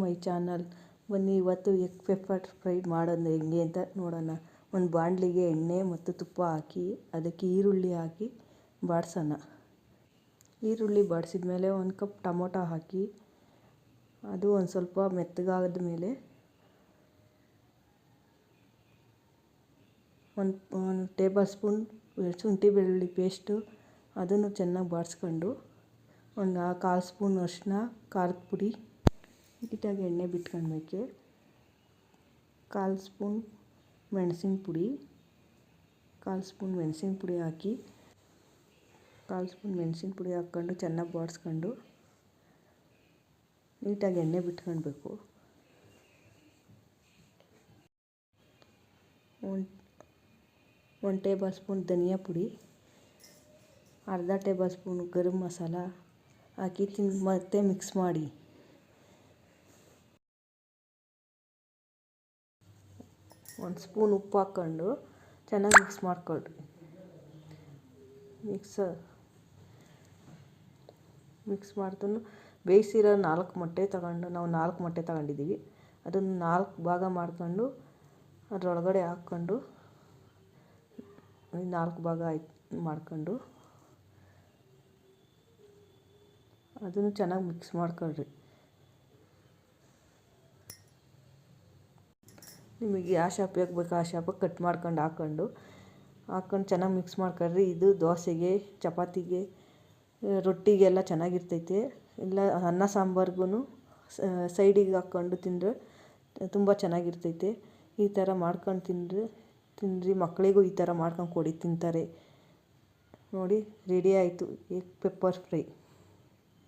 My channel. ಬನ್ನಿ ಇವತ್ತು egg pepper fry ಮಾಡೋದು ಹೆಂಗೆ ಅಂತ ನೋಡೋಣ. ಒಂದು ಬಾಣಲಿಗೆ ಎಣ್ಣೆ ಮತ್ತು ತುಪ್ಪ ಹಾಕಿ ಅದಕ್ಕೆ ಈರುಳ್ಳಿ ಹಾಕಿ ಬಾಡಿಸೋಣ. ಈರುಳ್ಳಿ ಬಾಡಿಸಿದ ಮೇಲೆ 1 ಕಪ್ ಟೊಮೊಟೊ ಹಾಕಿ ಅದು ಒಂದು ಸ್ವಲ್ಪ ಮೆತ್ತಗಾದ ಮೇಲೆ ಒಂದು ಟೇಬಲ್ ಸ್ಪೂನ್ ಶುಂಠಿ ಬೆಳ್ಳುಳ್ಳಿ ಪೇಸ್ಟು ಅದನ್ನು ಚೆನ್ನಾಗಿ ಬಾಡಿಸ್ಕೊಂಡು ಒಂದು 1/4 ಸ್ಪೂನ್ ಅರಿಶಿನ, ಖಾರದ ಪುಡಿ ನೀಟಾಗಿ ಎಣ್ಣೆ ಬಿಟ್ಕೊಂಡ್ಮೇಲೆ 1/4 ಸ್ಪೂನ್ ಮೆಣಸಿನ ಪುಡಿ, 1/4 ಸ್ಪೂನ್ ಮೆಣಸಿನ ಪುಡಿ ಹಾಕಿ 1/4 ಸ್ಪೂನ್ ಮೆಣಸಿನ ಪುಡಿ ಹಾಕ್ಕೊಂಡು ಚೆನ್ನಾಗಿ ಬಾಡಿಸ್ಕೊಂಡು ನೀಟಾಗಿ ಎಣ್ಣೆ ಬಿಟ್ಕೊಳ್ಬೇಕು. ಒಂದು ಟೇಬಲ್ ಸ್ಪೂನ್ ಧನಿಯಾ ಪುಡಿ, ಅರ್ಧ ಟೇಬಲ್ ಸ್ಪೂನ್ ಗರಂ ಮಸಾಲ ಹಾಕಿ ಮತ್ತೆ ಮಿಕ್ಸ್ ಮಾಡಿ. ಒಂದು ಸ್ಪೂನ್ ಉಪ್ಪು ಹಾಕ್ಕೊಂಡು ಚೆನ್ನಾಗಿ ಮಿಕ್ಸ್ ಮಾಡ್ಕೊಳ್ರಿ. ಮಿಕ್ಸ್ ಮಾಡ್ಕೊಂಡು ಬೇಯಿಸಿರೋ 4 ಮೊಟ್ಟೆ ತಗೊಂಡು ನಾವು 4 ಮೊಟ್ಟೆ ತಗೊಂಡಿದ್ದೀವಿ. ಅದನ್ನು 4 ಭಾಗ ಮಾಡ್ಕೊಂಡು ಅದರೊಳಗಡೆ ಹಾಕ್ಕೊಂಡು 4 ಭಾಗ ಮಾಡ್ಕೊಂಡು ಅದನ್ನು ಚೆನ್ನಾಗಿ ಮಿಕ್ಸ್ ಮಾಡ್ಕೊಳ್ರಿ. ನಿಮಗೆ ಯಾವ ಶಾಪಿಗೆ ಬೇಕು ಆ ಶಾಪಿಗೆ ಕಟ್ ಮಾಡ್ಕೊಂಡು ಹಾಕ್ಕೊಂಡು ಚೆನ್ನಾಗಿ ಮಿಕ್ಸ್ ಮಾಡ್ಕೊಳ್ರಿ. ಇದು ದೋಸೆಗೆ, ಚಪಾತಿಗೆ, ರೊಟ್ಟಿಗೆಲ್ಲ ಚೆನ್ನಾಗಿರ್ತೈತೆ. ಇಲ್ಲ ಅನ್ನ ಸಾಂಬಾರ್ಗೂ ಸೈಡಿಗೆ ಹಾಕ್ಕೊಂಡು ತಿಂದರೆ ತುಂಬ ಚೆನ್ನಾಗಿರ್ತೈತೆ. ಈ ಥರ ಮಾಡ್ಕೊಂಡು ತಿನ್ನಿರಿ. ಮಕ್ಕಳಿಗೂ ಈ ಥರ ಮಾಡ್ಕೊಂಡು ಕೊಡಿ, ತಿಂತಾರೆ. ನೋಡಿ ರೆಡಿ ಆಯಿತು ಎಗ್ ಪೆಪ್ಪರ್ ಫ್ರೈ.